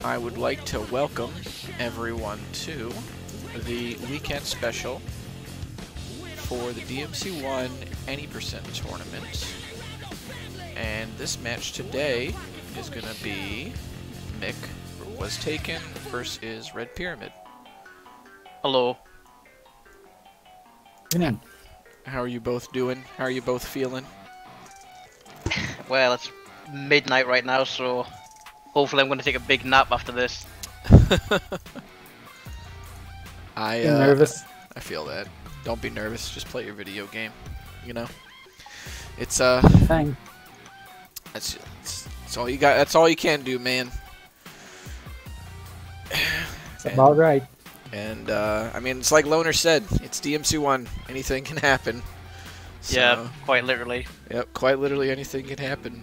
I would like to welcome everyone to the weekend special for the DMC1 Any Percent tournament. And this match today is going to be MickWasTaken versus RedPyramid. Hello. How are you both doing? How are you both feeling? Well, it's midnight right now, so hopefully I'm going to take a big nap after this. I'm nervous. I feel that. Don't be nervous. Just play your video game. You know, it's Thanks. That's all you got. That's all you can do, man. It's about right. And I mean, it's like Loner said. It's DMC1. Anything can happen. So, Yeah, quite literally. Yep, quite literally anything can happen.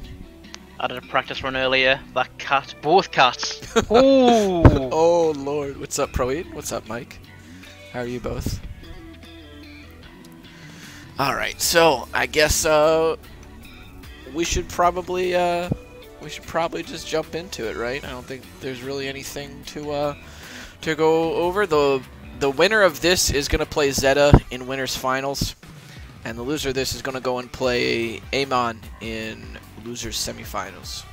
I did a practice run earlier. That cat, both cats. Ooh. Oh Lord, what's up, Proeed? What's up, Mike? How are you both? All right, so I guess we should probably just jump into it, right? I don't think there's really anything to go over. The winner of this is gonna play Zeta in winners finals, and the loser of this is gonna go and play Amon in losers semifinals.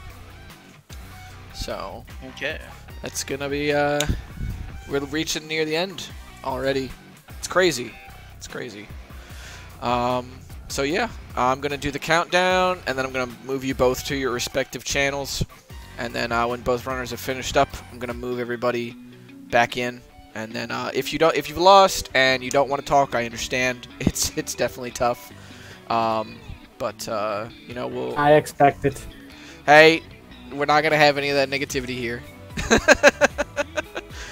So Okay. that's gonna be we're reaching near the end already. It's crazy. It's crazy. So yeah, I'm gonna do the countdown, and then I'm gonna move you both to your respective channels, and then when both runners have finished up, I'm gonna move everybody back in. And then if you've lost and you don't want to talk, I understand. It's definitely tough. But you know, we'll. I expect it. Hey, we're not gonna have any of that negativity here.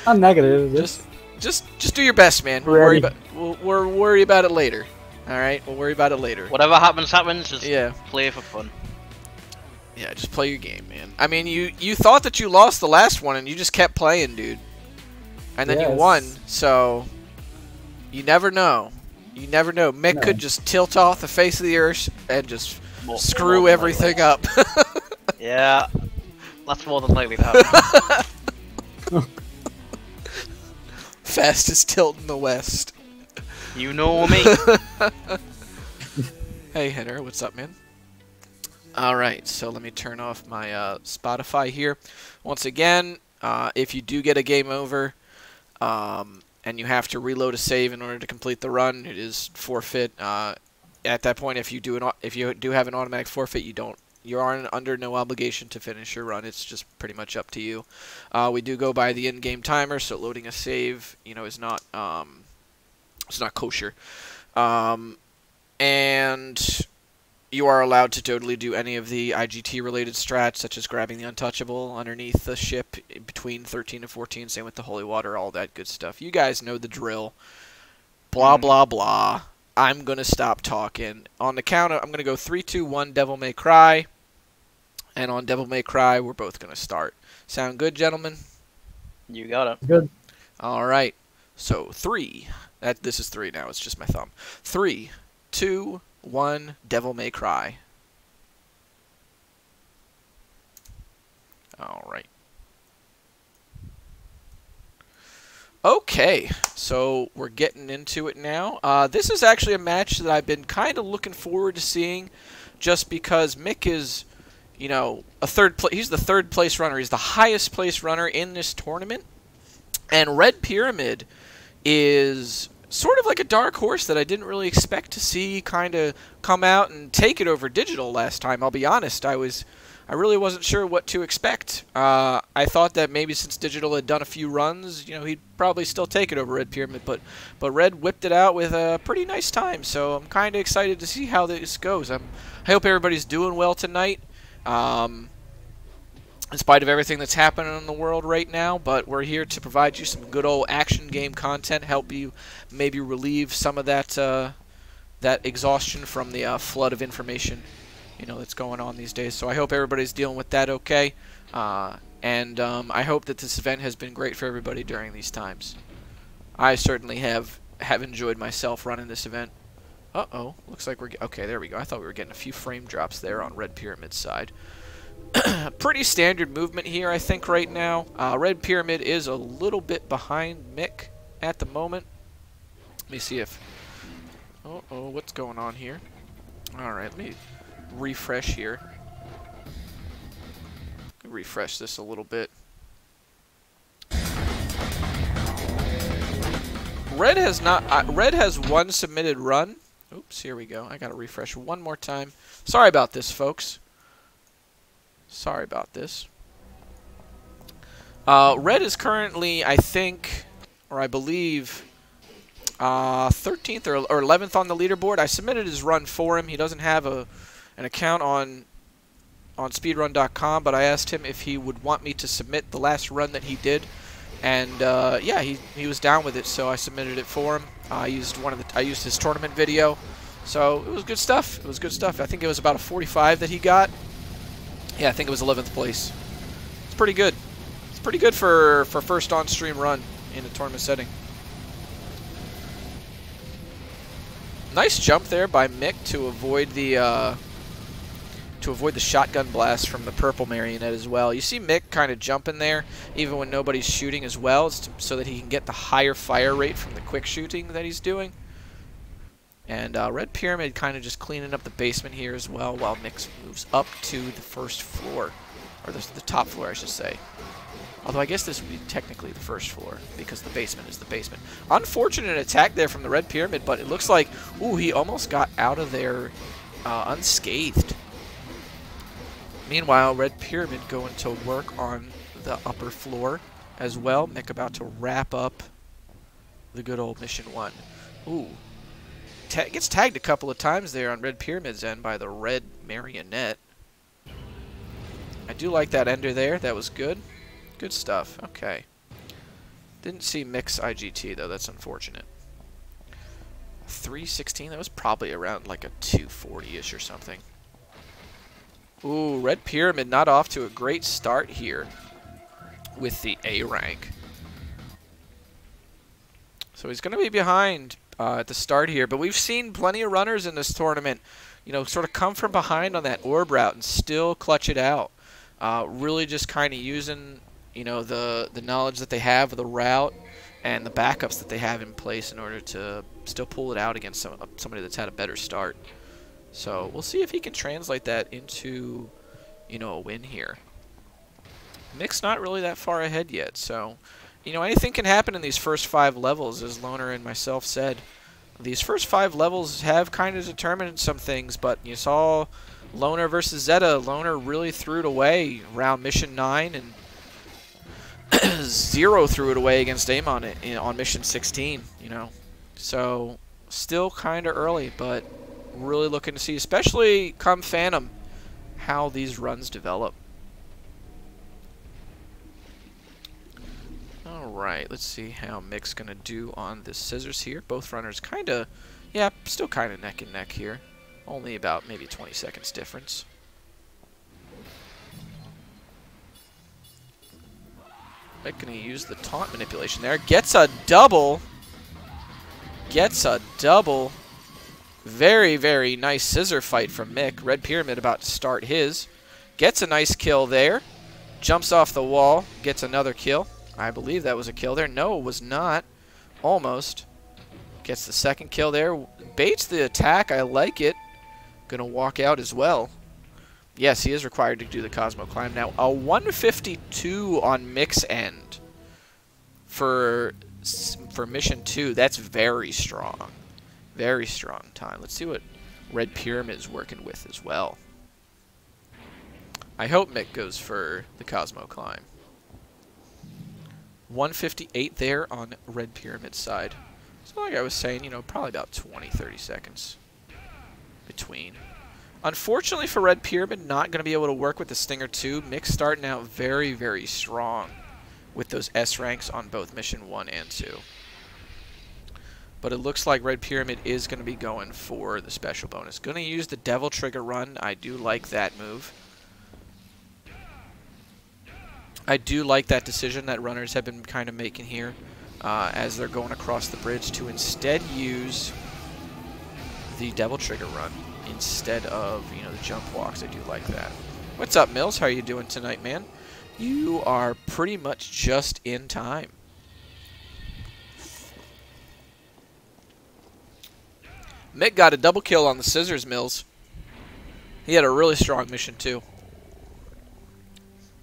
I'm negative. Just do your best, man. We'll worry about it later. All right, we'll worry about it later. Whatever happens, happens. Just Yeah. play for fun. Yeah, just play your game, man. I mean, you thought that you lost the last one, and you just kept playing, dude. And then you won, so you never know. You never know. Mick could just tilt off the face of the earth and just screw everything up. Yeah, that's more than likely to happen. Fastest tilt in the West. You know me. Hey, Henner, what's up, man? Alright, so let me turn off my Spotify here. Once again, if you do get a game over, and you have to reload a save in order to complete the run, it is forfeit. At that point, if you do have an automatic forfeit, you are under no obligation to finish your run. It's just pretty much up to you. We do go by the in-game timer, so loading a save, you know, is not it's not kosher. And you are allowed to totally do any of the IGT-related strats, such as grabbing the untouchable underneath the ship between 13 and 14, same with the holy water, all that good stuff. You guys know the drill. Blah, blah, blah. I'm going to stop talking. On the count, I'm going to go 3, 2, 1, Devil May Cry. And on Devil May Cry, we're both going to start. Sound good, gentlemen? You got it. Good. All right. So, 3. This is 3 now. It's just my thumb. 3, 2, 1, Devil May Cry. Alright. Okay, so we're getting into it now. This is actually a match that I've been kind of looking forward to seeing, just because Mick is, you know, he's the third place runner. He's the highest place runner in this tournament. And RedPyramid is sort of like a dark horse that I didn't really expect to see kind of come out and take it over Digital last time. I'll be honest, I really wasn't sure what to expect. I thought that maybe since Digital had done a few runs, you know, he'd probably still take it over RedPyramid, but Red whipped it out with a pretty nice time. So I'm kind of excited to see how this goes. I hope everybody's doing well tonight. In spite of everything that's happening in the world right now, but we're here to provide you some good old action game content, help you maybe relieve some of that that exhaustion from the flood of information, you know, that's going on these days. So I hope everybody's dealing with that okay, and I hope that this event has been great for everybody during these times. I certainly have enjoyed myself running this event. Uh-oh, looks like we're okay. There we go. I thought we were getting a few frame drops there on RedPyramid's side. Pretty standard movement here, I think, right now. RedPyramid is a little bit behind Mick at the moment. Let me see if... Uh-oh, what's going on here? Alright, let me refresh here. Refresh this a little bit. Red has one submitted run. Oops, here we go. I gotta refresh one more time. Sorry about this, folks. Sorry about this. Red is currently, I think, or I believe, 13th or 11th on the leaderboard. I submitted his run for him. He doesn't have an account on Speedrun.com, but I asked him if he would want me to submit the last run that he did, and yeah, he was down with it, so I submitted it for him. I used his tournament video, so it was good stuff. It was good stuff. I think it was about a 45 that he got. Yeah, I think it was 11th place. It's pretty good. It's pretty good for first on-stream run in a tournament setting. Nice jump there by Mick to avoid the shotgun blast from the purple marionette as well. You see Mick kind of jumping there, even when nobody's shooting as well, so that he can get the higher fire rate from the quick shooting that he's doing. And RedPyramid kind of just cleaning up the basement here as well, while Mick moves up to the first floor, or the top floor, I should say. Although I guess this would be technically the first floor, because the basement is the basement. Unfortunate attack there from the RedPyramid, but it looks like, ooh, he almost got out of there unscathed. Meanwhile, RedPyramid going to work on the upper floor as well. Mick about to wrap up the good old Mission 1. Ooh. Gets tagged a couple of times there on RedPyramid's end by the red marionette. I do like that ender there. That was good. Good stuff. Okay. Didn't see Mick's IGT, though. That's unfortunate. 316? That was probably around like a 240-ish or something. Ooh, RedPyramid not off to a great start here with the A rank. So he's going to be behind at the start here, but we've seen plenty of runners in this tournament, you know, sort of come from behind on that orb route and still clutch it out. Really just kind of using, you know, the knowledge that they have of the route and the backups that they have in place in order to still pull it out against somebody that's had a better start. So we'll see if he can translate that into, you know, a win here. Mick's not really that far ahead yet, so, you know, anything can happen in these first 5 levels, as Loner and myself said. These first 5 levels have kind of determined some things, but you saw Loner versus Zeta. Loner really threw it away around Mission 9, and Zero threw it away against Amon on Mission 16, you know. So, still kind of early, but really looking to see, especially come Phantom, how these runs develop. Alright, let's see how Mick's going to do on the scissors here. Both runners kind of, yeah, still kind of neck and neck here. Only about maybe 20 seconds difference. Mick going to use the taunt manipulation there. Gets a double. Gets a double. Very, very nice scissor fight from Mick. RedPyramid about to start his. Gets a nice kill there. Jumps off the wall. Gets another kill. I believe that was a kill there. No, it was not. Almost. Gets the second kill there. Baits the attack. I like it. Gonna walk out as well. Yes, he is required to do the Cosmo Climb. Now, a 152 on Mick's end for Mission 2. That's very strong. Very strong time. Let's see what RedPyramid is working with as well. I hope Mick goes for the Cosmo Climb. 158 there on RedPyramid's side. So like I was saying, you know, probably about 20-30 seconds between. Unfortunately for RedPyramid, not going to be able to work with the Stinger 2. Mick's starting out very, very strong with those S ranks on both Mission 1 and 2. But it looks like RedPyramid is going to be going for the special bonus. Going to use the Devil Trigger run. I do like that move. I do like that decision that runners have been kind of making here as they're going across the bridge to instead use the Devil Trigger run instead of, you know, the jump walks. I do like that. What's up, Mills? How are you doing tonight, man? You are pretty much just in time. Mick got a double kill on the scissors, Mills. He had a really strong mission, too.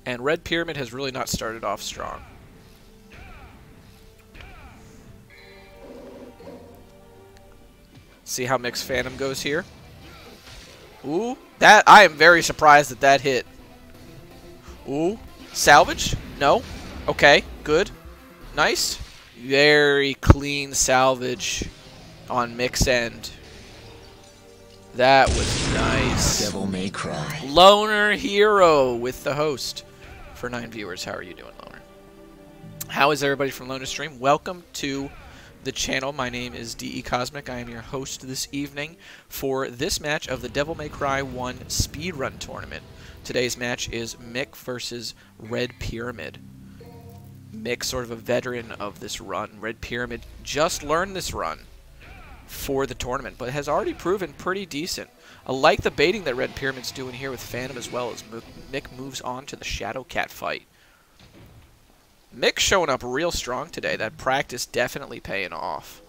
And RedPyramid has really not started off strong. See how Mick's Phantom goes here. Ooh, that I am very surprised that that hit. Ooh, salvage? No. Okay, good. Nice. Very clean salvage on Mick's end. That was nice. Devil May Cry. Loner Hero with the host. For 9 viewers, how are you doing, Loner? How is everybody from Loner Stream? Welcome to the channel. My name is DECosmic. I am your host this evening for this match of the Devil May Cry 1 Speedrun Tournament. Today's match is Mick versus RedPyramid. Mick, sort of a veteran of this run. RedPyramid just learned this run for the tournament, but has already proven pretty decent. I like the baiting that RedPyramid's doing here with Phantom as well as Mick moves on to the Shadow Cat fight. Mick's showing up real strong today. That practice definitely paying off.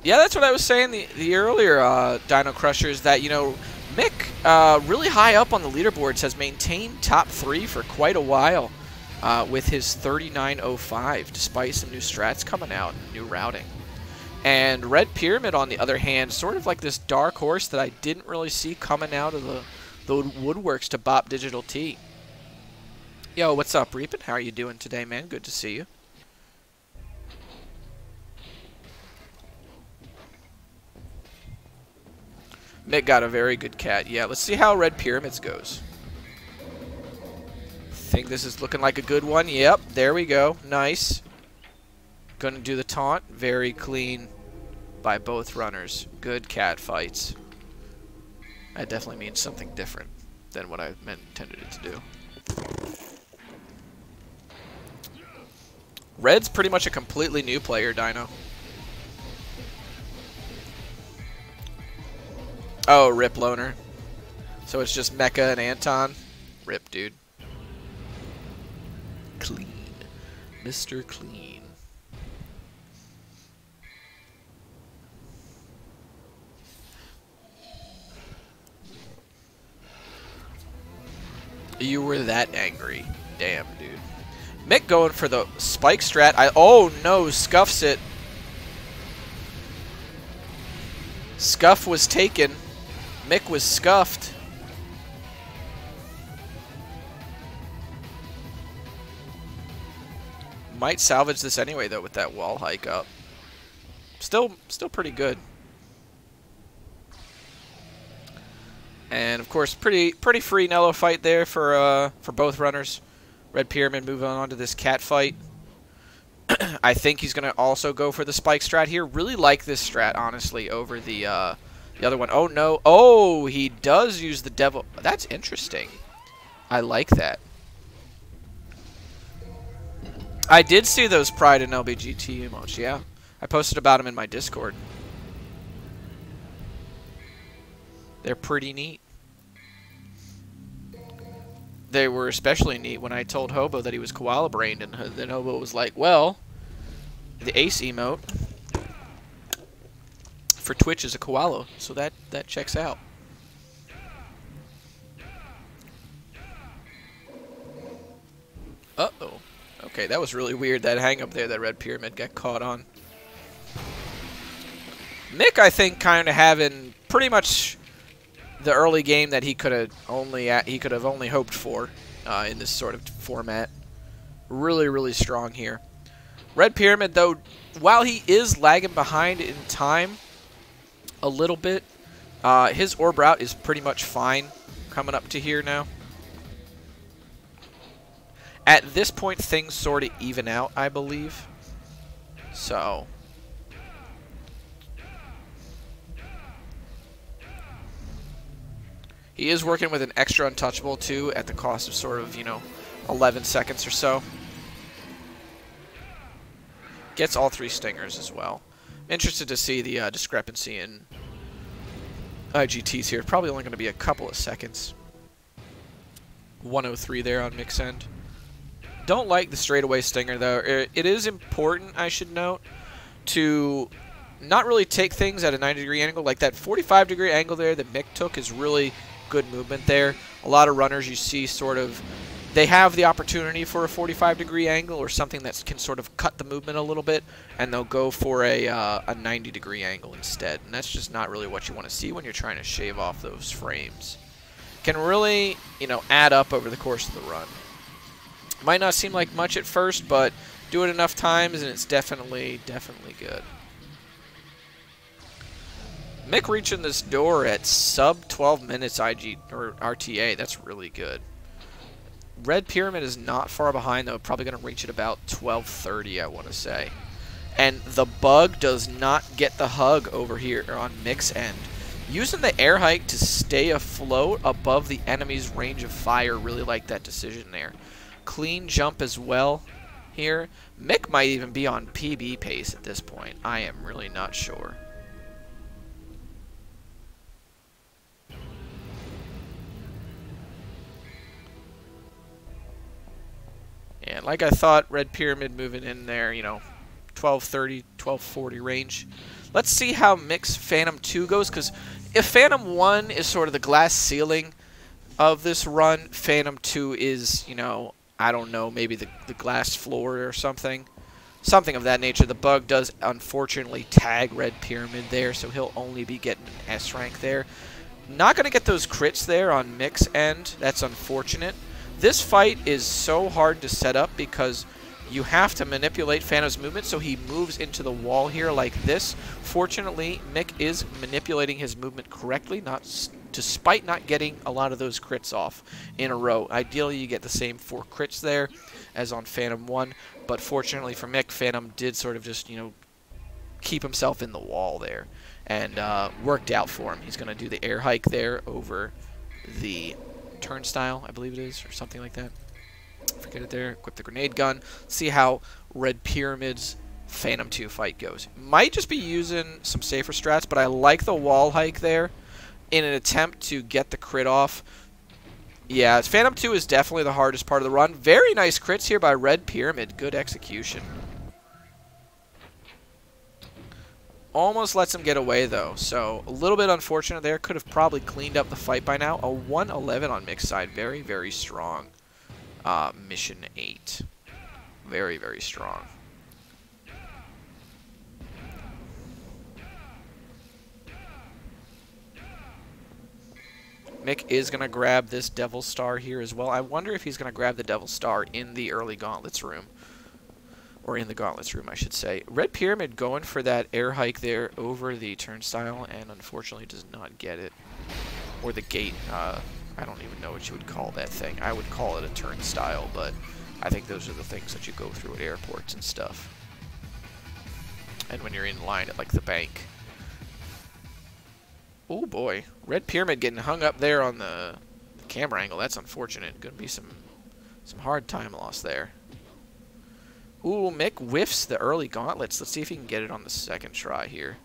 Yeah, that's what I was saying the earlier Dino Crushers, that, you know, Mick, really high up on the leaderboards, has maintained top 3 for quite a while with his 39.05, despite some new strats coming out, new routing. And RedPyramid, on the other hand, sort of like this dark horse that I didn't really see coming out of the woodworks to bop DigitalT. Yo, what's up, Reapin? How are you doing today, man? Good to see you. Mick got a very good cat. Yeah, let's see how RedPyramid's goes. Think this is looking like a good one. Yep, there we go. Nice. Gonna do the taunt. Very clean by both runners. Good cat fights. That definitely means something different than what I intended it to do. Red's pretty much a completely new player, Dino. Oh, rip Loner. So it's just Mecha and Anton. Rip, dude. Clean. Mr. Clean. You were that angry. Damn, dude. Mick going for the spike strat. Oh no, scuffs it. Scuff was taken. Mick was scuffed. Might salvage this anyway though with that wall hike up. Still pretty good. And of course, pretty free Nello fight there for both runners. RedPyramid moving on to this cat fight. I think he's gonna also go for the spike strat here. Really like this strat, honestly, over the other one. Oh no! Oh, he does use the devil. That's interesting. I like that. I did see those Pride and LBGT emotes. Yeah, I posted about them in my Discord. They're pretty neat. They were especially neat when I told Hobo that he was koala brained, and then Hobo was like, well, the ace emote for Twitch is a koala, so that checks out. Uh-oh. Okay, that was really weird, that hang up there that RedPyramid got caught on. Mick, I think, kind of having pretty much the early game that he could have only hoped for in this sort of format. Really strong here. RedPyramid, though, while he is lagging behind in time a little bit, his orb route is pretty much fine coming up to here now. At this point, things sort of even out, I believe. So he is working with an extra untouchable, too, at the cost of sort of, 11 seconds or so. Gets all 3 stingers as well. Interested to see the discrepancy in IGTs here. Probably only going to be a couple of seconds. 103 there on Mick's end. Don't like the straightaway stinger, though. It is important, I should note, to not really take things at a 90-degree angle. Like that 45-degree angle there that Mick took is really good movement there. A lot of runners you see sort of, they have the opportunity for a 45-degree angle or something that can sort of cut the movement a little bit, and they'll go for a 90-degree angle instead. And that's just not really what you want to see when you're trying to shave off those frames. Can really, you know, add up over the course of the run. Might not seem like much at first, but do it enough times and it's definitely good. Mick reaching this door at sub 12 minutes IG or RTA. That's really good. RedPyramid is not far behind though. Probably going to reach at about 12:30, I want to say. And the bug does not get the hug over here on Mick's end. Using the air hike to stay afloat above the enemy's range of fire. Really like that decision there. Clean jump as well here. Mick might even be on PB pace at this point. I am really not sure. And like I thought, RedPyramid moving in there, you know, 12:30, 12:40 range. Let's see how Mick's Phantom 2 goes, because if Phantom 1 is sort of the glass ceiling of this run, Phantom 2 is, you know, I don't know, maybe the glass floor or something. Something of that nature. The bug does, unfortunately, tag RedPyramid there, so he'll only be getting an S rank there. Not going to get those crits there on Mick's end. That's unfortunate. This fight is so hard to set up because you have to manipulate Phantom's movement, so he moves into the wall here like this. Fortunately, Mick is manipulating his movement correctly, despite not getting a lot of those crits off in a row. Ideally, you get the same 4 crits there as on Phantom 1, but fortunately for Mick, Phantom did sort of just, you know, keep himself in the wall there, and worked out for him. He's going to do the air hike there over the turnstile, I believe it is, or something like that. Forget it there. Equip the grenade gun. See how RedPyramid's Phantom 2 fight goes. Might just be using some safer strats, but I like the wall hike there in an attempt to get the crit off. Yeah, Phantom 2 is definitely the hardest part of the run. Very nice crits here by RedPyramid. Good execution. Almost lets him get away, though, so a little bit unfortunate there. Could have probably cleaned up the fight by now. A 111 on Mick's side. Very, very strong. Mission 8. Very, very strong. Mick is going to grab this Devil Star here as well. I wonder if he's going to grab the Devil Star in the early Gauntlets room. Or in the Gauntlets room, I should say. RedPyramid going for that air hike there over the turnstile, and unfortunately does not get it. Or the gate. I don't even know what you would call that thing. I would call it a turnstile, but I think those are the things that you go through at airports and stuff. And when you're in line at, like, the bank. Oh boy, RedPyramid getting hung up there on the camera angle. That's unfortunate. Gonna be some hard time loss there. Ooh, Mick whiffs the early gauntlets. Let's see if he can get it on the second try here.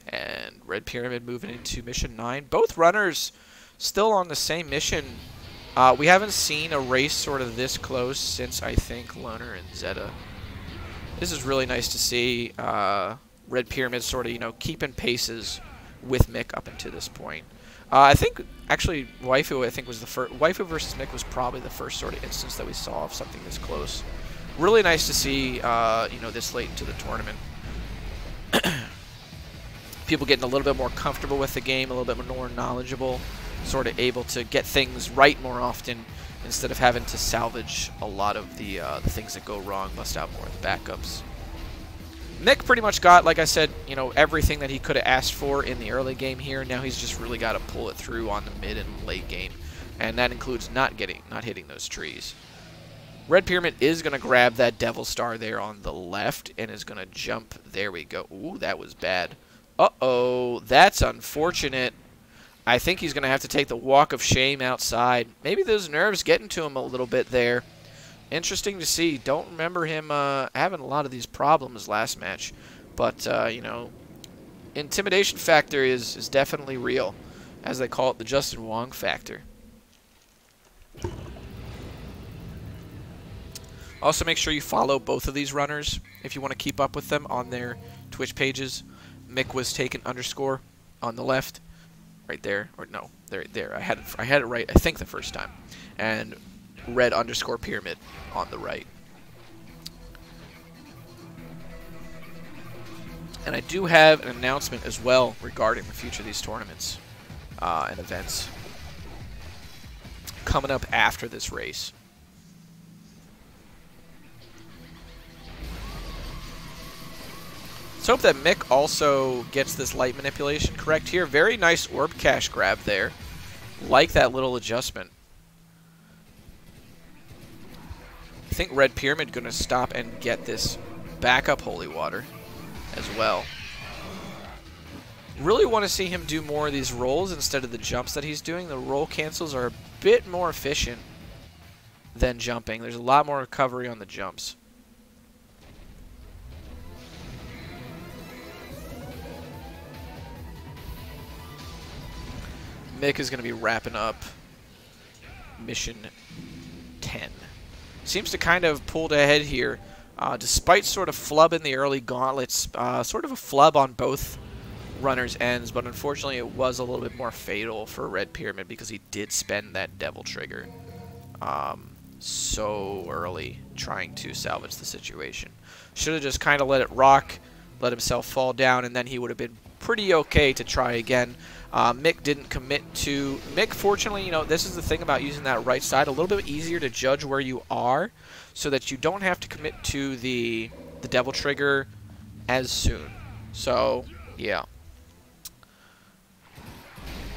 And RedPyramid moving into mission 9. Both runners still on the same mission. We haven't seen a race sort of this close since, I think, Loner and Zeta. This is really nice to see. RedPyramid sort of, you know, keeping paces with Mick up until this point. I think, actually, Waifu, I think, was the first. Waifu versus Mick was probably the first sort of instance that we saw of something this close. Really nice to see, you know, this late into the tournament. People getting a little bit more comfortable with the game, a little bit more knowledgeable, sort of able to get things right more often instead of having to salvage a lot of the things that go wrong, bust out more of the backups. Mick pretty much got, like I said, you know, everything that he could have asked for in the early game here. Now he's just really got to pull it through on the mid and late game, and that includes not hitting those trees. RedPyramid is going to grab that Devil Star there on the left and is going to jump. There we go. Ooh, that was bad. Uh-oh, that's unfortunate. I think he's going to have to take the walk of shame outside. Maybe those nerves getting to him a little bit there. interesting to see. Don't remember him having a lot of these problems last match. But, you know, intimidation factor is definitely real. As they call it, the Justin Wong factor. Also, make sure you follow both of these runners if you want to keep up with them on their Twitch pages. MickWasTaken _ on the left, right there, or no, there. I had it right, I think, the first time, and Red_Pyramid on the right. And I do have an announcement as well regarding the future of these tournaments and events coming up after this race. Let's hope that Mick also gets this light manipulation correct here. Very nice orb cache grab there. Like that little adjustment. I think RedPyramid going to stop and get this backup holy water as well. Really want to see him do more of these rolls instead of the jumps that he's doing. The roll cancels are a bit more efficient than jumping. There's a lot more recovery on the jumps. Mick is going to be wrapping up mission 10. Seems to kind of pulled ahead here, despite sort of flub in the early gauntlets. Sort of a flub on both runners' ends, but unfortunately it was a little bit more fatal for RedPyramid because he did spend that devil trigger so early trying to salvage the situation. Should have just kind of let it rock, let himself fall down, and then he would have been pretty okay to try again. Mick didn't commit to... Mick, fortunately, you know, this is the thing about using that right side. A little bit easier to judge where you are so that you don't have to commit to the devil trigger as soon. So, yeah.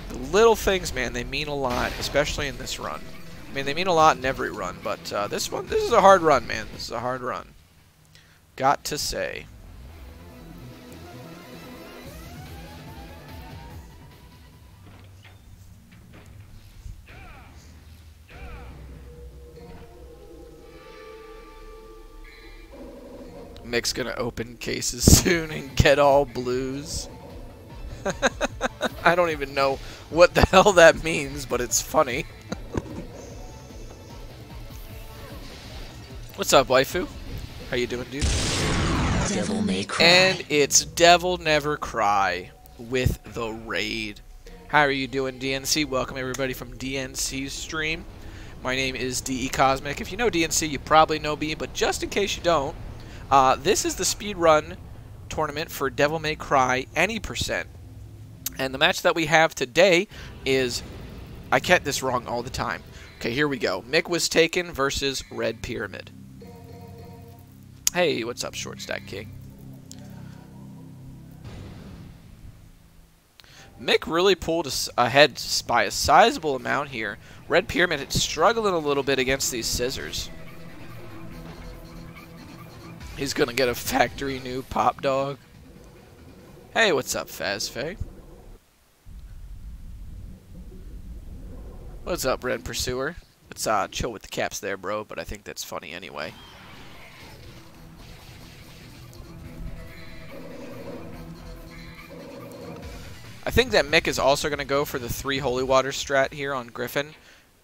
The little things, man, they mean a lot, especially in this run. I mean, they mean a lot in every run, but this is a hard run, man. This is a hard run. Got to say. Mick's gonna open cases soon and get all blues. I don't even know what the hell that means, but it's funny. What's up, waifu? How you doing, dude? Devil May Cry. And it's Devil Never Cry with the raid. How are you doing, DNC? Welcome everybody from DNC's stream. My name is DECosmic. If you know DNC, you probably know me, but just in case you don't, this is the speedrun tournament for Devil May Cry any %. And the match that we have today is... I get this wrong all the time. Okay, here we go. MickWasTaken versus RedPyramid. Hey, what's up, Short Stack King? Mick really pulled ahead by a sizable amount here. RedPyramid is struggling a little bit against these scissors. He's gonna get a factory new pop dog. Hey, what's up, Fazfay? What's up, Red Pursuer? Let's chill with the caps there, bro, but I think that's funny anyway. I think that Mick is also going to go for the 3 Holy Water strat here on Griffin.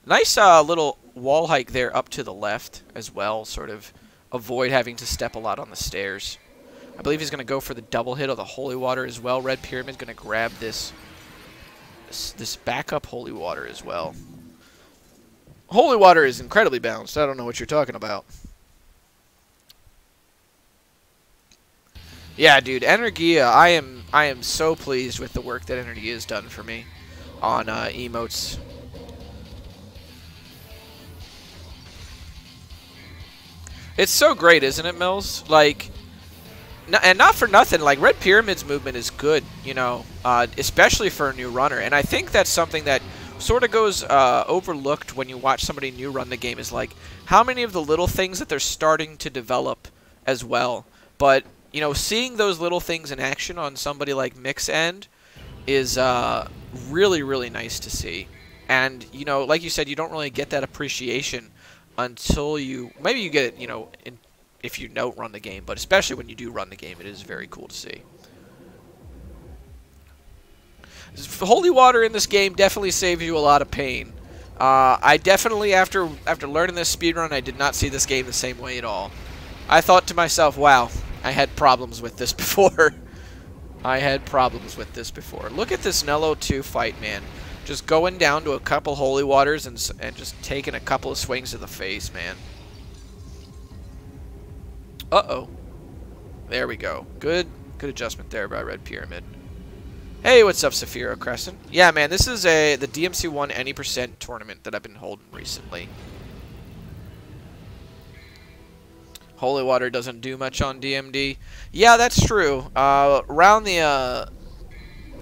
Nice little wall hike there up to the left as well, sort of avoid having to step a lot on the stairs. I believe he's going to go for the double hit of the Holy Water as well. RedPyramid's going to grab this backup Holy Water as well. Holy Water is incredibly balanced. I don't know what you're talking about. Yeah, dude, Energia, I am so pleased with the work that Energia has done for me on emotes. It's so great, isn't it, Mills? Like, and not for nothing, like, RedPyramid's movement is good, you know, especially for a new runner. And I think that's something that sort of goes overlooked when you watch somebody new run the game, is like how many of the little things that they're starting to develop as well. But, you know, seeing those little things in action on somebody like Mick's end is really, really nice to see. And, you know, like you said, you don't really get that appreciation until you... Maybe you get it, you know, if you don't run the game, but especially when you do run the game, it is very cool to see. Holy water in this game definitely saves you a lot of pain. I definitely, after learning this speedrun, I did not see this game the same way at all. I thought to myself, wow, I had problems with this before. I had problems with this before. Look at this Nello 2 fight, man. Just going down to a couple holy waters and just taking a couple of swings to the face, man. Uh-oh. There we go. Good adjustment there by RedPyramid. Hey, what's up, Saphira Crescent? Yeah, man, this is the DMC1 any % tournament that I've been holding recently. Holy water doesn't do much on DMD. Yeah, that's true. Around the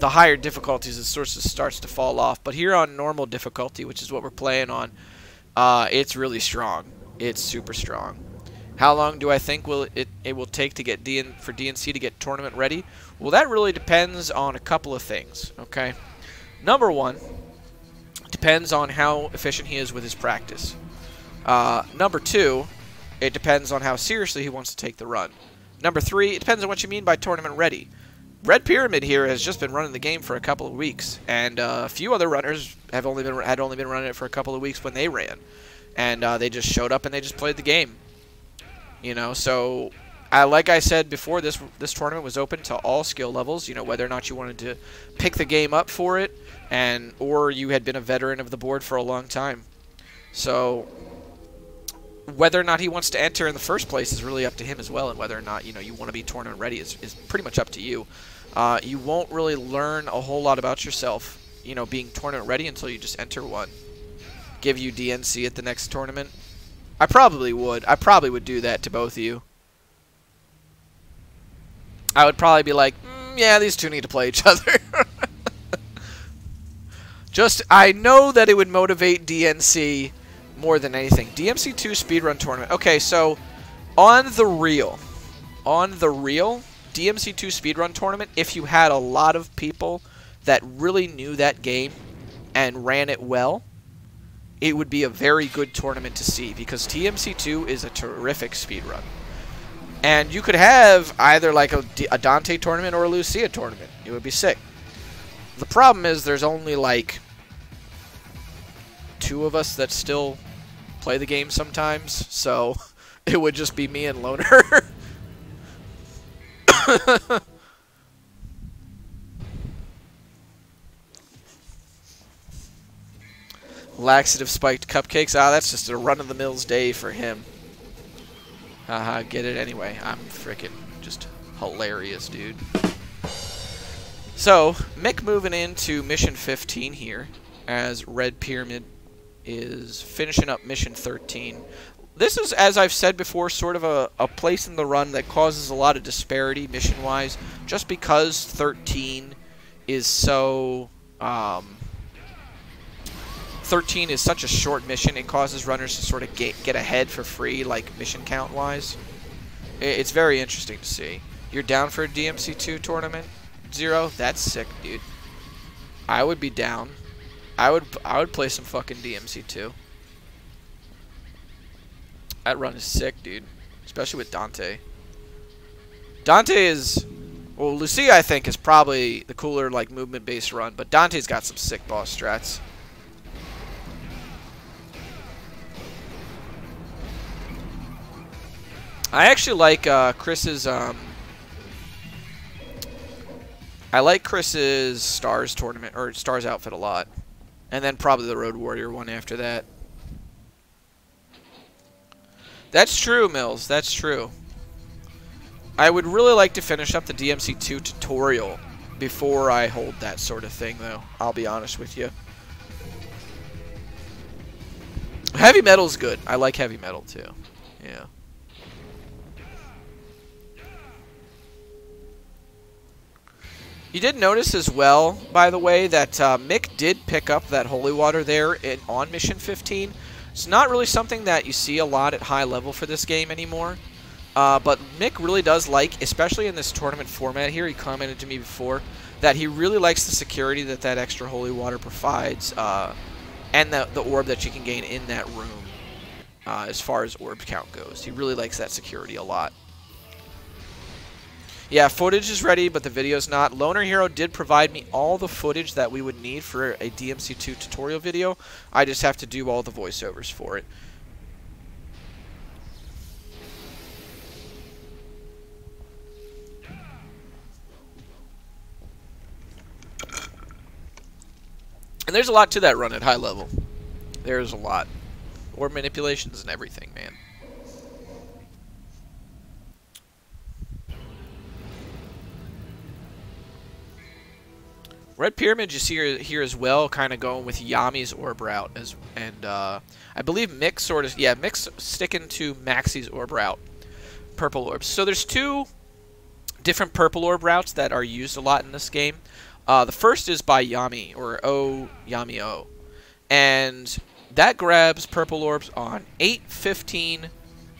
higher difficulties, it sort of starts to fall off. But here on normal difficulty, which is what we're playing on, it's really strong. It's super strong. How long do I think it will take to get for DNC to get tournament ready? Well, that really depends on a couple of things, okay? Number one, depends on how efficient he is with his practice. Number two, it depends on how seriously he wants to take the run. Number three, it depends on what you mean by tournament ready. RedPyramid here has just been running the game for a couple of weeks, and a few other runners had only been running it for a couple of weeks when they ran, and they just showed up and they just played the game. You know, so like I said before, this tournament was open to all skill levels. You know, whether or not you wanted to pick the game up for it, or you had been a veteran of the board for a long time. So whether or not he wants to enter in the first place is really up to him as well, and whether or not, you know, you want to be tournament ready is pretty much up to you. You won't really learn a whole lot about yourself, you know, being tournament ready until you just enter one. Give you DNC at the next tournament. I probably would. I probably would do that to both of you. I would probably be like, yeah, these two need to play each other. I know that it would motivate DNC more than anything. DMC2 speedrun tournament. Okay, so on the real, DMC2 speedrun tournament, if you had a lot of people that really knew that game and ran it well, it would be a very good tournament to see, because DMC2 is a terrific speedrun. And you could have either like a Dante tournament or a Lucia tournament. It would be sick. The problem is there's only like 2 of us that still play the game sometimes, so it would just be me and Loner. Laxative spiked cupcakes. Ah, that's just a run-of-the-mills day for him. Haha, get it anyway. I'm frickin' just hilarious, dude. So, Mick moving into mission 15 here, as RedPyramid is finishing up mission 13. This is, as I've said before, sort of a place in the run that causes a lot of disparity mission-wise, just because 13 is so... 13 is such a short mission, it causes runners to sort of get ahead for free, like mission count-wise. It's very interesting to see. You're down for a DMC2 tournament, Zero? That's sick, dude. I would be down. I would play some fucking DMC2. That run is sick, dude. Especially with Dante. Dante is... Well, Lucia, I think, is probably the cooler, like, movement-based run, but Dante's got some sick boss strats. I actually like Chris's I like Chris's Stars tournament or Stars outfit a lot, and then probably the Road Warrior one after that. That's true, Mills. That's true. I would really like to finish up the DMC2 tutorial before I hold that sort of thing, though. I'll be honest with you. Heavy metal's good. I like heavy metal too. Yeah. You did notice as well, by the way, that Mick did pick up that holy water there on Mission 15. It's not really something that you see a lot at high level for this game anymore. But Mick really does like, especially in this tournament format here, he commented to me before, that he really likes the security that that extra holy water provides, and the orb that you can gain in that room. as far as orb count goes. He really likes that security a lot. Yeah, footage is ready, but the video's not. Loner Hero did provide me all the footage that we would need for a DMC2 tutorial video. I just have to do all the voiceovers for it. And there's a lot to that run at high level. There's a lot. Orb manipulations and everything, man. RedPyramid you see here as well, kind of going with Yami's orb route, I believe Mick Mick's sticking to Maxi's orb route, purple orbs. So there's two different purple orb routes that are used a lot in this game. The first is by Yami, or Yami O, and that grabs purple orbs on 8, 15,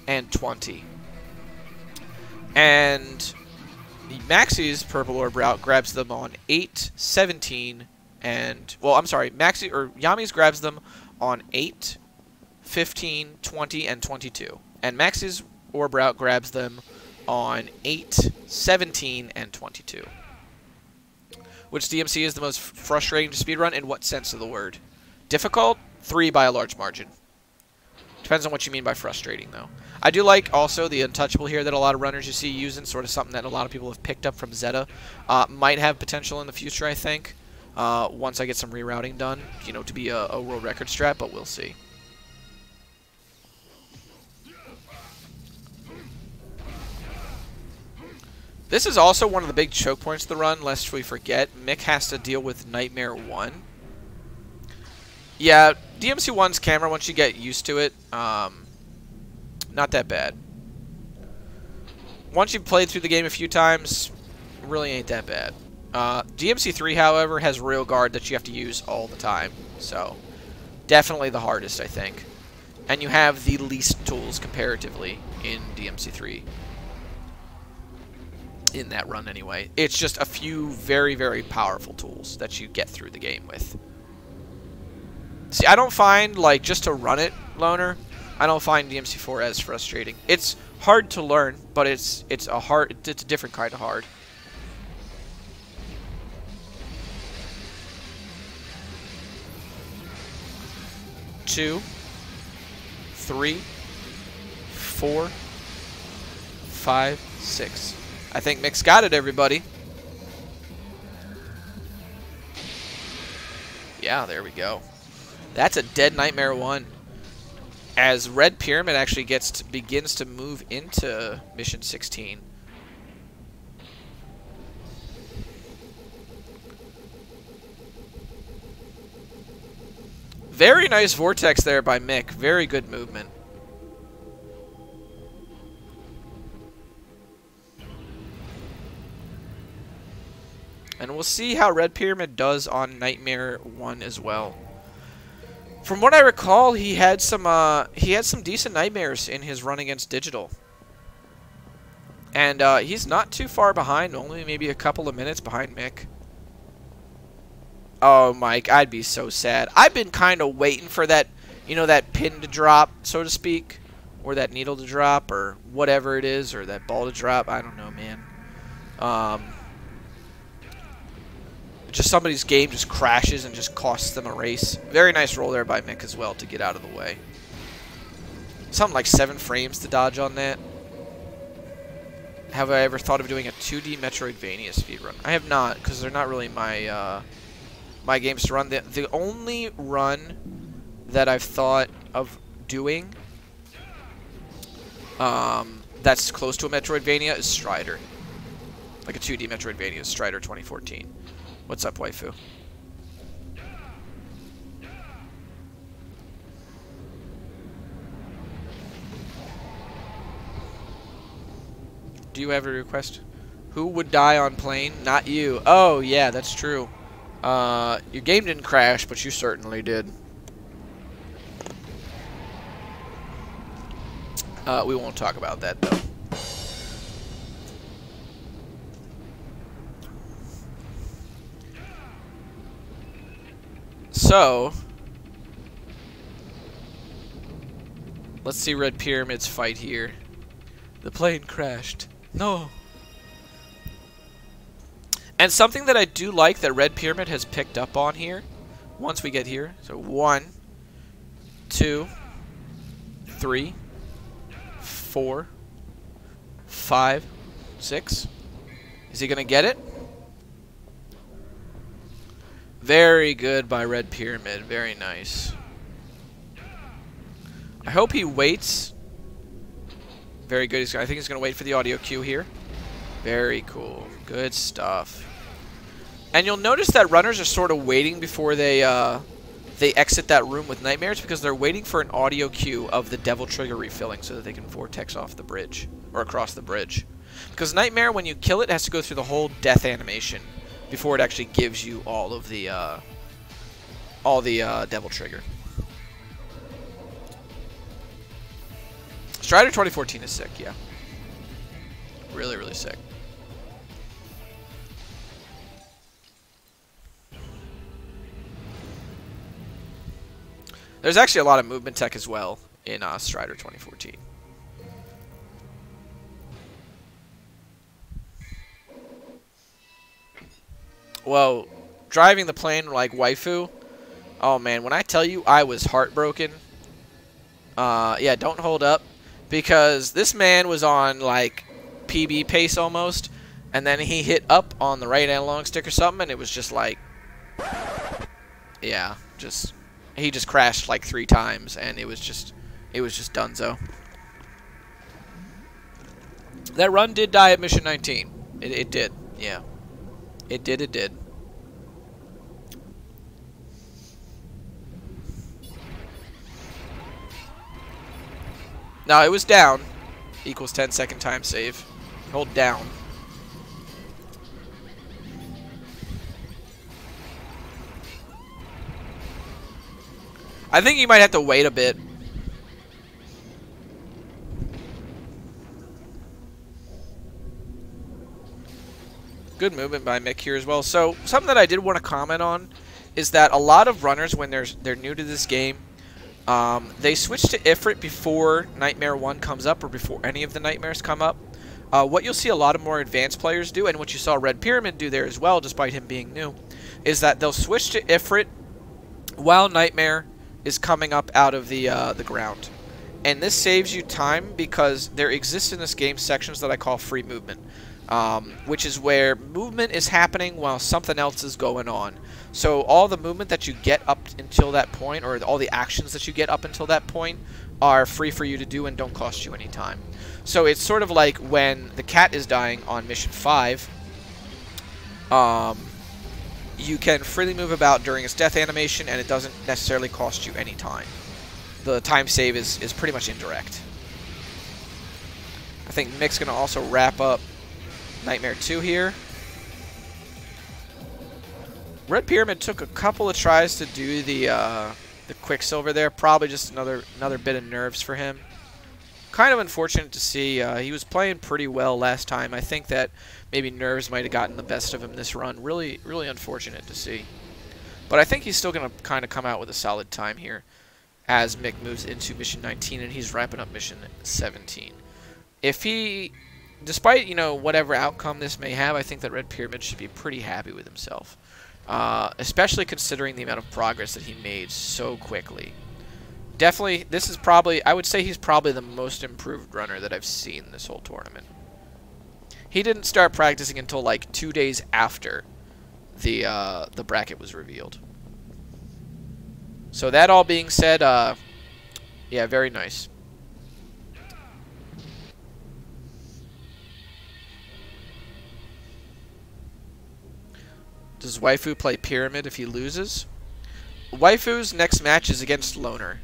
and 20. And Maxi's purple orb route grabs them on 8, 17, and... Well, I'm sorry. Yami's grabs them on 8, 15, 20, and 22. And Maxi's orb route grabs them on 8, 17, and 22. Which DMC is the most frustrating to speedrun? In what sense of the word? Difficult? 3 by a large margin. Depends on what you mean by frustrating, though. I do like also the untouchable here that a lot of runners you see using, sort of something that a lot of people have picked up from Zeta. Might have potential in the future, I think, once I get some rerouting done, you know, to be a world record strat, but we'll see. This is also one of the big choke points of the run, lest we forget. Mick has to deal with Nightmare 1. Yeah, DMC1's camera, once you get used to it, not that bad. Once you've played through the game a few times, it really ain't that bad. DMC3, however, has rail guard that you have to use all the time. So, definitely the hardest, I think. And you have the least tools, comparatively, in DMC3. In that run, anyway. It's just a few very, very powerful tools that you get through the game with. See, I don't find, like, just to run it, Loner, I don't find DMC4 as frustrating. It's hard to learn, but it's a different kind of hard. Two, 3, 4, 5, 6. I think Mick's got it, everybody. Yeah, there we go. That's a dead Nightmare 1. As RedPyramid actually begins to move into Mission 16. Very nice vortex there by Mick. Very good movement. And we'll see how RedPyramid does on Nightmare 1 as well. From what I recall, he had some decent nightmares in his run against Digital. And he's not too far behind, only maybe a couple of minutes behind Mick. Oh, Mike, I'd be so sad. I've been kind of waiting for that, you know, that pin to drop, so to speak. Or that needle to drop, or whatever it is, or that ball to drop. I don't know, man. Just somebody's game just crashes and just costs them a race. Very nice roll there by Mick as well to get out of the way. Something like 7 frames to dodge on that. Have I ever thought of doing a 2D Metroidvania speedrun? I have not, because they're not really my my games to run. The only run that I've thought of doing that's close to a Metroidvania is Strider. Like a 2D Metroidvania is Strider 2014. What's up, waifu? Do you have a request? Who would die on plane? Not you. Oh, yeah, that's true. Your game didn't crash, but you certainly did. We won't talk about that, though. So, Let's see Red Pyramid's fight here. The plane crashed. No. And something that I do like that Red Pyramid has picked up on here, once we get here. So 1, 2, 3, 4, 5, 6. Is he going to get it? Very good by Red Pyramid. Very nice. I hope he waits. Very good. I think he's going to wait for the audio cue here. Very cool. Good stuff. And you'll notice that runners are sort of waiting before they exit that room with nightmares, because they're waiting for an audio cue of the devil trigger refilling so that they can vortex off the bridge or across the bridge. Because nightmare, when you kill it, has to go through the whole death animation before it actually gives you all the devil trigger. Strider 2014 is sick, yeah. Really, really sick. There's actually a lot of movement tech as well in Strider 2014. Whoa, driving the plane like waifu. Oh man, when I tell you I was heartbroken. Yeah, don't hold up. Because this man was on like PB pace almost. And then he hit up on the right analog stick or something. And it was just like... Yeah, he just crashed like 3 times. And it was just donezo. That run did die at mission 19. It did, yeah. It did. No, it was down. Equals 10-second time save. Hold down. I think you might have to wait a bit. Good movement by Mick here as well. So, something that I did want to comment on is that a lot of runners, when they're new to this game, they switch to Ifrit before Nightmare 1 comes up, or before any of the Nightmares come up. What you'll see a lot of more advanced players do, and what you saw Red Pyramid do there as well, despite him being new, is that they'll switch to Ifrit while Nightmare is coming up out of the ground. And this saves you time, because there exist in this game sections that I call free movement. Which is where movement is happening while something else is going on. So all the movement that you get up until that point, or all the actions that you get up until that point, are free for you to do and don't cost you any time. So it's sort of like when the cat is dying on mission 5, you can freely move about during its death animation, and it doesn't necessarily cost you any time. The time save is pretty much indirect. I think Mick's going to also wrap up Nightmare 2 here. Red Pyramid took a couple of tries to do the Quicksilver there. Probably just another bit of nerves for him. Kind of unfortunate to see. He was playing pretty well last time. I think that maybe nerves might have gotten the best of him this run. Really, really unfortunate to see. But I think he's still going to kind of come out with a solid time here as Mick moves into mission 19 and he's wrapping up mission 17. If he... Despite, you know, whatever outcome this may have, I think that Red Pyramid should be pretty happy with himself. Especially considering the amount of progress that he made so quickly. Definitely, this is probably, I would say he's probably the most improved runner that I've seen this whole tournament. He didn't start practicing until like 2 days after the bracket was revealed. So that all being said, yeah, very nice. Does Waifu play Pyramid if he loses? Waifu's next match is against Loner.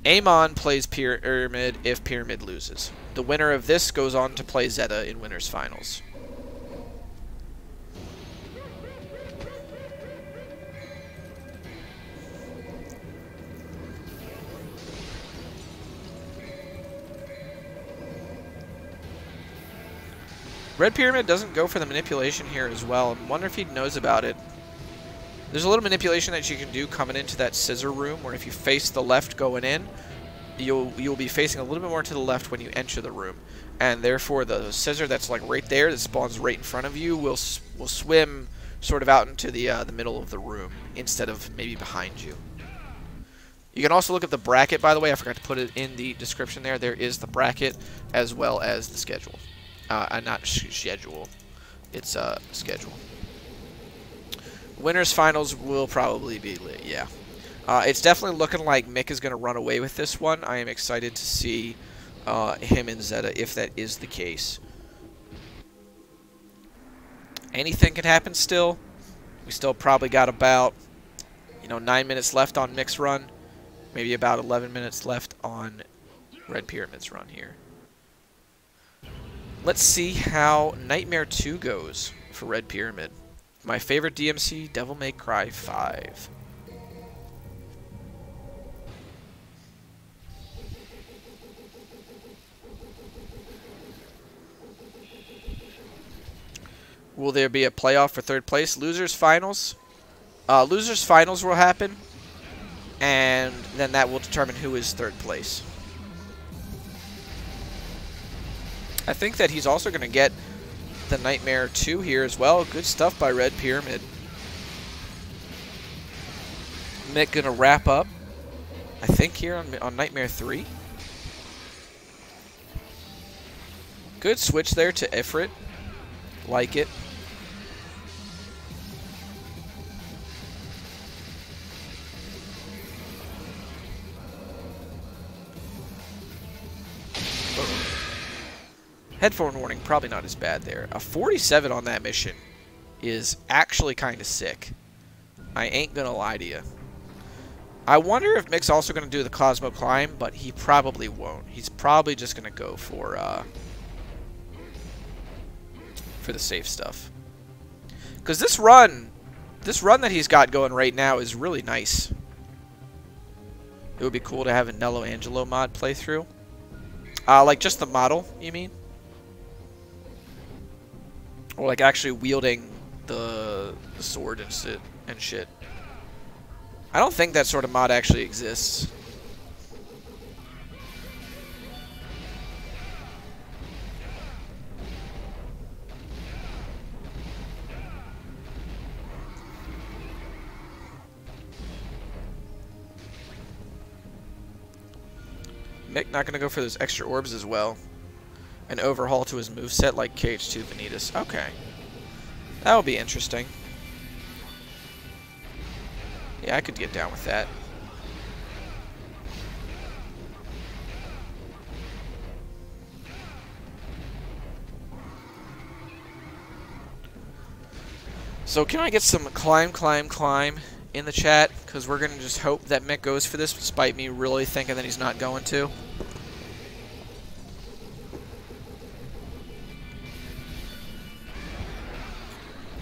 Amon plays Pyramid if Pyramid loses. The winner of this goes on to play Zeta in Winners Finals. Red Pyramid doesn't go for the manipulation here as well. I wonder if he knows about it. There's a little manipulation that you can do coming into that scissor room, where if you face the left going in, you'll be facing a little bit more to the left when you enter the room, and therefore the scissor that's like right there that spawns right in front of you will swim sort of out into the middle of the room instead of maybe behind you. You can also look at the bracket, by the way. I forgot to put it in the description there. There is the bracket as well as the schedule. Not schedule. It's schedule. Winners finals will probably be lit, yeah. It's definitely looking like Mick is going to run away with this one. I am excited to see him and Zeta if that is the case. Anything can happen still. We still probably got about 9 minutes left on Mick's run. Maybe about 11 minutes left on RedPyramid's run here. Let's see how Nightmare 2 goes for RedPyramid. My favorite DMC, Devil May Cry 5. Will there be a playoff for third place? Losers finals? Losers finals will happen, and then that will determine who is third place. I think that he's also going to get the Nightmare 2 here as well. Good stuff by RedPyramid. Mick going to wrap up, I think, here on Nightmare 3. Good switch there to Ifrit. Like it. Headphone warning, probably not as bad there. A 47 on that mission is actually kind of sick. I ain't gonna lie to you. I wonder if Mick's also gonna do the Cosmo Climb, but he probably won't. He's probably just gonna go for the safe stuff. Because this run that he's got going right now is really nice. It would be cool to have a Nello Angelo mod playthrough. Like just the model, you mean? Or like actually wielding the sword and shit. I don't think that sort of mod actually exists. Mick not going to go for those extra orbs as well. An overhaul to his moveset like KH2 Vanitas. Okay. That would be interesting. Yeah, I could get down with that. So can I get some climb in the chat? Because we're going to just hope that Mick goes for this, despite me really thinking that he's not going to.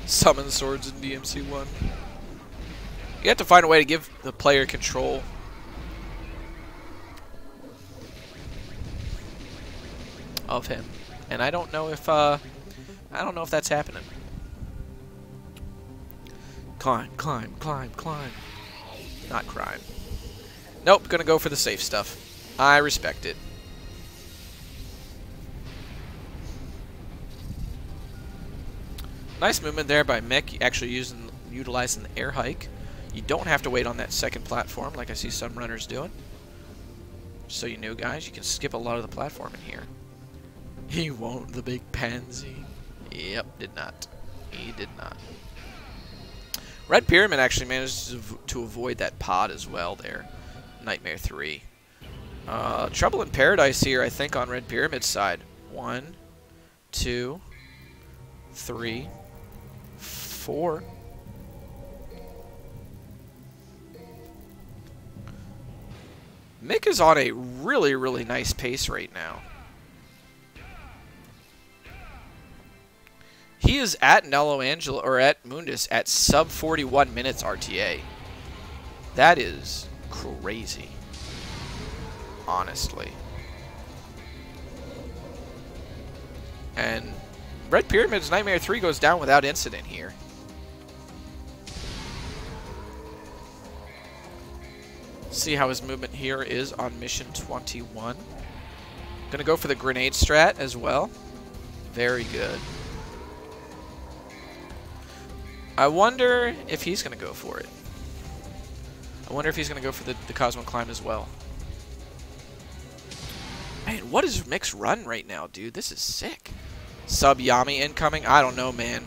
Summon swords in DMC1. You have to find a way to give the player control. Of him. And I don't know if that's happening. Climb. Not crime. Nope, gonna go for the safe stuff. I respect it. Nice movement there by Mick, actually utilizing the air hike. You don't have to wait on that second platform like I see some runners doing. Just so you know, guys, you can skip a lot of the platform in here. He won't, the big pansy. Yep, did not. He did not. RedPyramid actually managed to avoid that pod as well there. Nightmare 3. Trouble in Paradise here, I think, on RedPyramid's side. 1, 2, 3, 4. Mick is on a really, really nice pace right now. He is at Nello Angelo, or at Mundus, at sub 41 minutes RTA. That is crazy. Honestly. And RedPyramid's Nightmare 3 goes down without incident here. See how his movement here is on mission 21. Gonna go for the grenade strat as well. Very good. I wonder if he's gonna go for it. I wonder if he's gonna go for the Cosmo Climb as well. Man, what is Mick's run right now, dude? This is sick. Sub Yami incoming? I don't know, man.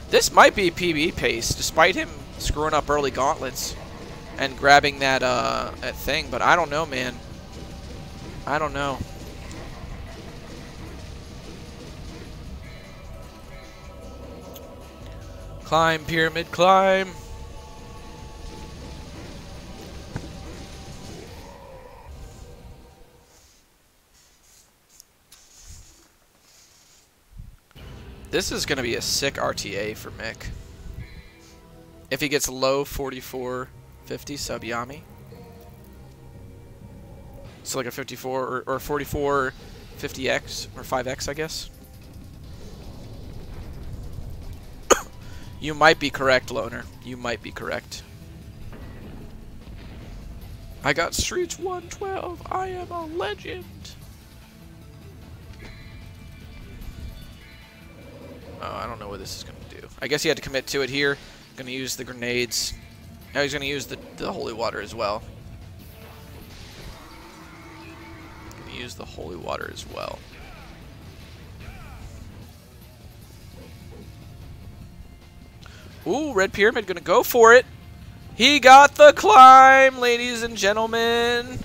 This might be PB pace, despite him screwing up early gauntlets and grabbing that that thing, but I don't know, man. I don't know. Climb, pyramid, climb. This is going to be a sick RTA for Mick. If he gets low 4450 sub Yami. So like a 54 or 44 50x or 5x, I guess. You might be correct, Loner. You might be correct. I got Streets 112. I am a legend. Oh, I don't know what this is going to do. I guess he had to commit to it here. Going to use the grenades. Now he's going to use the holy water as well. Going to use the holy water as well. Ooh, Red Pyramid going to go for it. He got the climb, ladies and gentlemen.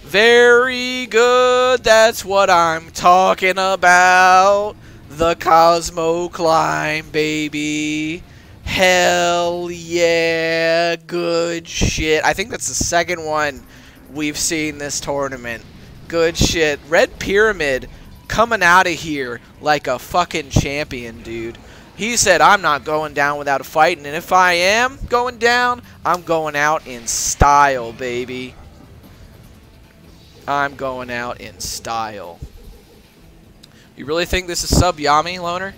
Very good. That's what I'm talking about. The Cosmo Climb, baby. Hell yeah. Good shit. I think that's the second one we've seen this tournament. Good shit. Red Pyramid coming out of here like a fucking champion, dude. He said, I'm not going down without a fight, and if I am going down, I'm going out in style, baby. I'm going out in style. You really think this is sub Yami, Loner?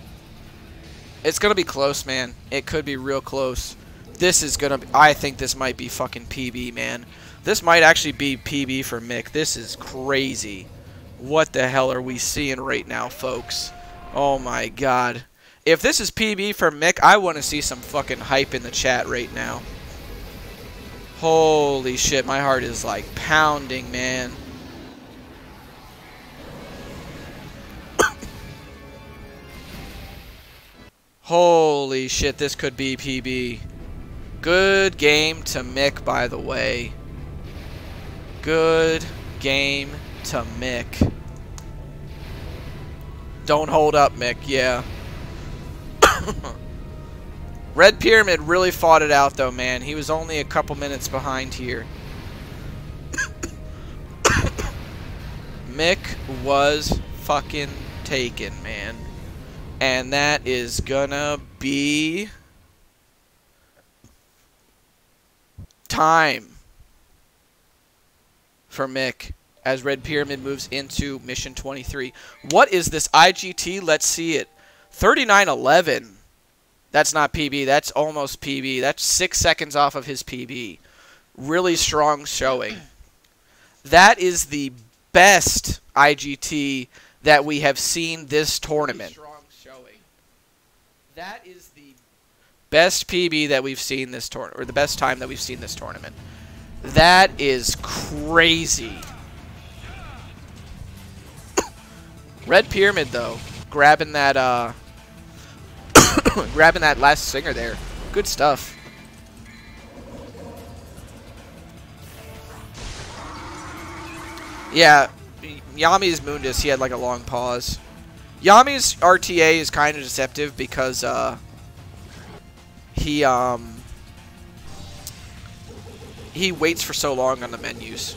It's going to be close, man. It could be real close. This is going to be... I think this might be fucking PB, man. This might actually be PB for Mick. This is crazy. What the hell are we seeing right now, folks? Oh, my God. If this is PB for Mick, I want to see some fucking hype in the chat right now. Holy shit, my heart is like pounding, man. Holy shit, this could be PB. Good game to Mick, by the way. Good game to Mick. Don't hold up, Mick, yeah. Red Pyramid really fought it out, though, man. He was only a couple minutes behind here. Mick was fucking taken, man. And that is gonna be... time for Mick as Red Pyramid moves into Mission 23. What is this IGT? Let's see it. 39.11. That's not PB. That's almost PB. That's 6 seconds off of his PB. Really strong showing. That is the best IGT that we have seen this tournament. That is the best PB that we've seen this tournament, or the best time that we've seen this tournament. That is crazy. Red Pyramid, though, grabbing that grabbing that last singer there. Good stuff. Yeah, Yami's Mundus, he had like a long pause. Yami's RTA is kind of deceptive because he waits for so long on the menus.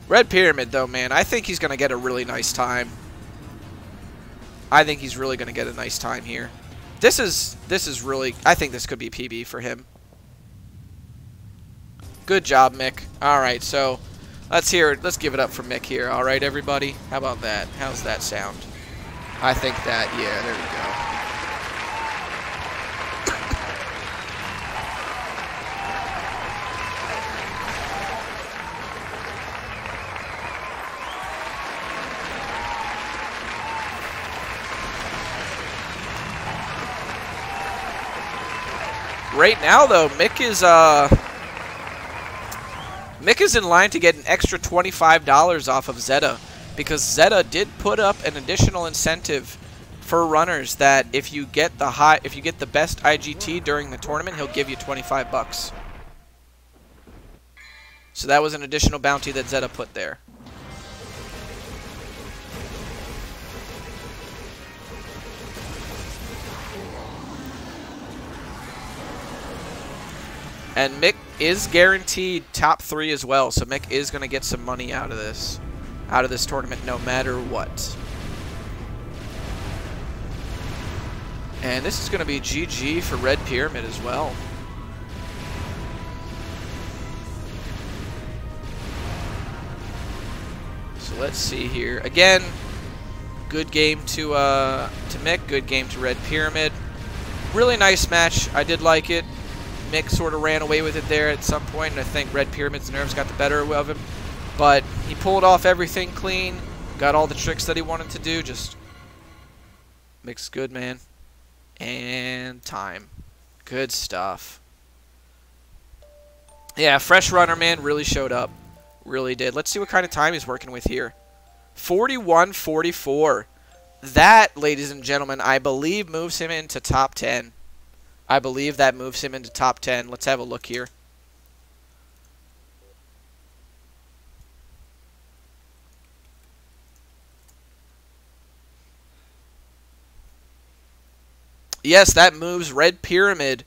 Red Pyramid, though, man, I think he's going to get a really nice time. I think he's really going to get a nice time here. This is really, I think this could be PB for him. Good job, Mick. All right, so let's hear it. Let's give it up for Mick here. All right, everybody. How about that? How's that sound? I think that, yeah, there we go. Right now, though, Mick is in line to get an extra $25 off of Zeta, because Zeta did put up an additional incentive for runners that if you get the best IGT during the tournament, he'll give you 25 bucks. So that was an additional bounty that Zeta put there. And Mick is guaranteed top 3 as well, so Mick is going to get some money out of this tournament no matter what. And this is going to be GG for RedPyramid as well. So let's see here. Again, good game to Mick, good game to RedPyramid. Really nice match. I did like it. Mick sort of ran away with it there at some point, and I think RedPyramid's nerves got the better of him. But he pulled off everything clean, got all the tricks that he wanted to do. Just Mick's good, man. And time. Good stuff. Yeah, fresh runner, man, really showed up. Really did. Let's see what kind of time he's working with here. 41.44. That, ladies and gentlemen, I believe moves him into top 10. I believe that moves him into top 10. Let's have a look here. Yes, that moves RedPyramid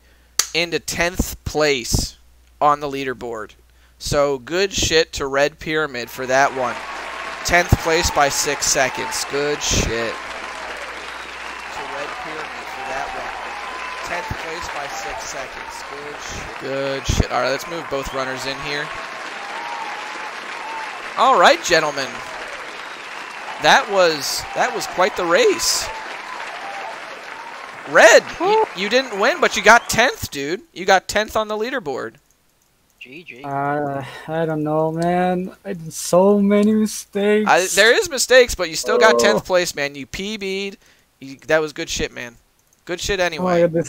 into 10th place on the leaderboard. So good shit to RedPyramid for that one. 10th place by 6 seconds. Good shit. To RedPyramid for that one. 10th place by 6 seconds. Good shit. Good shit. Alright, let's move both runners in here. Alright, gentlemen. That was quite the race. Red, you didn't win, but you got 10th, dude. You got 10th on the leaderboard. GG. I don't know, man. I did so many mistakes. There is mistakes, but you still got 10th place, man. You PB'd. That was good shit, man. Good shit anyway. Oh my God,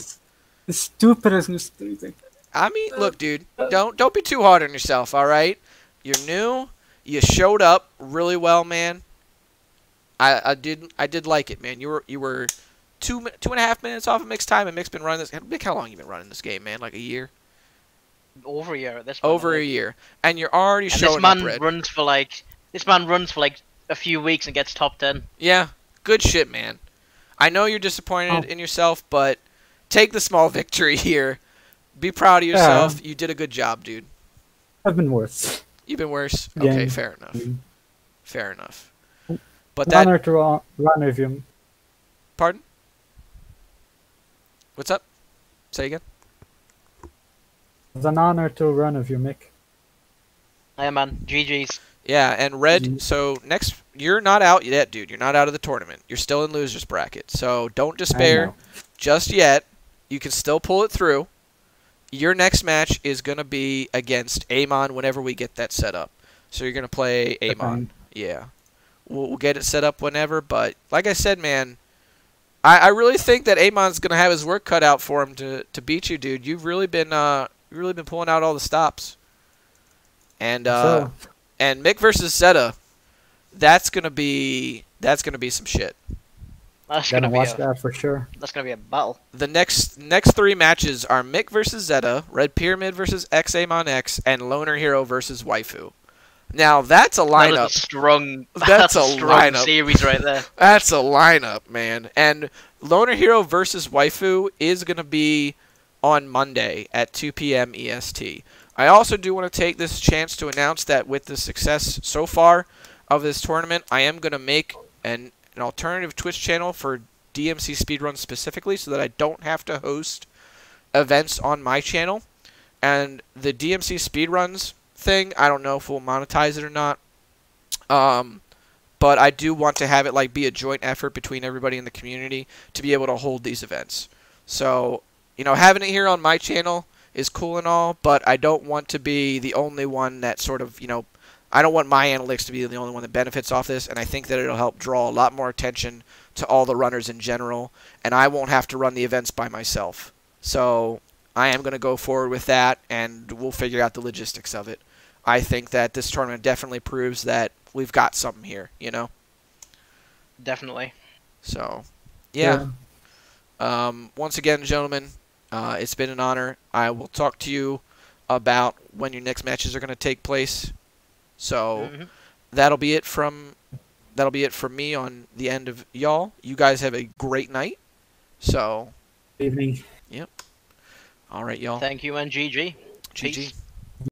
the stupidest mistake. I mean, look, dude. Don't be too hard on yourself, all right? You're new. You showed up really well, man. I did like it, man. You were 2.5 minutes off of Mick's time, and Mick's been running this. Mick, how long you been running this game, man? Like a year? Over a year at this point. Over a year, and you're already showing up. This man runs for like a few weeks and gets top 10. Yeah, good shit, man. I know you're disappointed in yourself, but take the small victory here. Be proud of yourself. You did a good job, dude. I've been worse. You've been worse. Okay, fair enough. Fair enough. But honor to run with you. Pardon? What's up? Say again. It's an honor to run with you, Mick. Yeah, man. GG's. Yeah, and Red, so next, you're not out yet, dude. You're not out of the tournament. You're still in loser's bracket. So don't despair just yet. You can still pull it through. Your next match is going to be against Amon whenever we get that set up. So you're going to play Amon. Yeah. We'll get it set up whenever, but like I said, man, I really think that Amon's going to have his work cut out for him to beat you, dude. You've really been pulling out all the stops. And Mick versus Zeta, that's gonna be some shit. That's gonna watch that for sure. That's gonna be a battle. The next 3 matches are Mick versus Zeta, RedPyramid versus XAmonX, and Loner Hero versus Waifu. Now that's a lineup. That's a strong series right there. That's a lineup, man. And Loner Hero versus Waifu is gonna be on Monday at 2 p.m. EST. I also do want to take this chance to announce that with the success so far of this tournament, I am going to make an alternative Twitch channel for DMC Speedrun specifically so that I don't have to host events on my channel. And the DMC Speedruns thing, I don't know if we'll monetize it or not. But I do want to have it like be a joint effort between everybody in the community to be able to hold these events. So, you know, having it here on my channel is cool and all, but I don't want to be the only one that sort of, you know, I don't want my analytics to be the only one that benefits off this, and I think that it'll help draw a lot more attention to all the runners in general, and I won't have to run the events by myself. So I am going to go forward with that, and we'll figure out the logistics of it. I think that this tournament definitely proves that we've got something here, you know? Definitely. So, yeah. Once again, gentlemen, it's been an honor. I will talk to you about when your next matches are going to take place. So that'll be it from me on the end of y'all. You guys have a great night. So, Evening. yep. All right, y'all. Thank you and GG. GG. Peace.